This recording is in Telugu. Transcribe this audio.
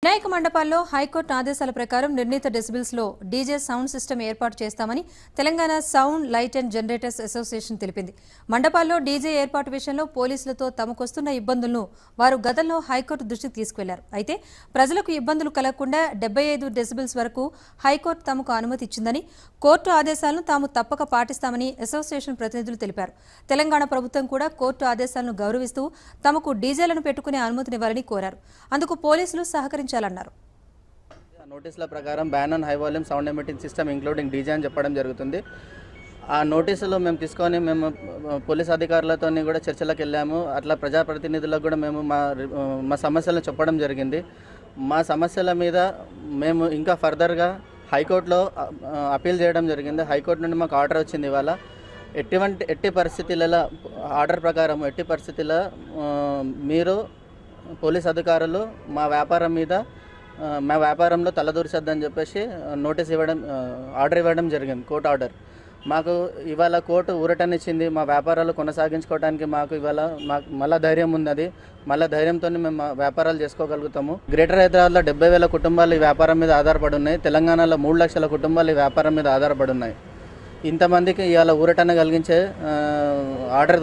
వినాయక మండపాల్లో హైకోర్టు ఆదేశాల ప్రకారం నిర్ణీత డెసిబెల్స్ లో డీజే సౌండ్ సిస్టమ్ ఏర్పాటు చేస్తామని Telangana sound light and generators association తెలిపింది. మండపాల్లో డీజే ఏర్పాటు విషయంలో పోలీసులతో తమకొస్తున్న ఇబ్బందులను వారు గతంలో హైకోర్టు దృష్టికి తీసుకెళ్లారు. అయితే ప్రజలకు ఇబ్బందులు కలగకుండా 75 డెసిబెల్స్ వరకు హైకోర్టు తమకు అనుమతి ఇచ్చిందని, కోర్టు ఆదేశాలను తాము తప్పక పాటిస్తామని అసోసియేషన్ ప్రతినిధులు తెలిపారు. తెలంగాణ ప్రభుత్వం కూడా కోర్టు ఆదేశాలను గౌరవిస్తూ తమకు డీజేలను పెట్టుకునే అనుమతినివ్వాలని కోరారు. అందుకు పోలీసులు సహకరించారు. నోటీసుల ప్రకారం ban on high volume sound emitting system including DJ అని చెప్పడం జరుగుతుంది. ఆ నోటీసులు మేము తీసుకొని పోలీస్ అధికారులతో కూడా చర్చలకు వెళ్ళాము. అట్లా ప్రజాప్రతినిధులకు కూడా మేము మా సమస్యలను చెప్పడం జరిగింది. మా సమస్యల మీద మేము ఇంకా ఫర్దర్గా హైకోర్టులో అప్పీల్ చేయడం జరిగింది. హైకోర్టు నుండి మాకు ఆర్డర్ వచ్చింది. ఇవాళ ఎట్టి పరిస్థితులలో ఆర్డర్ ప్రకారం ఎట్టి పరిస్థితుల్లో మీరు పోలీస్ అధికారులు మా వ్యాపారంలో తలదూర్చొద్దని చెప్పేసి ఆర్డర్ ఇవ్వడం జరిగింది. కోర్టు ఆర్డర్ మాకు ఇవాళ కోర్టు ఊరటనిచ్చింది. మా వ్యాపారాలు కొనసాగించుకోవడానికి మాకు ఇవాళ మళ్ళీ ధైర్యం ఉన్నది. మళ్ళీ ధైర్యంతో మేము వ్యాపారాలు చేసుకోగలుగుతాము. గ్రేటర్ హైదరాబాద్లో 70,000 కుటుంబాలు ఈ వ్యాపారం మీద ఆధారపడి ఉన్నాయి. తెలంగాణలో 3 లక్షల కుటుంబాలు ఈ వ్యాపారం మీద ఆధారపడి ఉన్నాయి. ఇంతమందికి ఇవాళ ఊరటన కలిగించే ఆర్డర్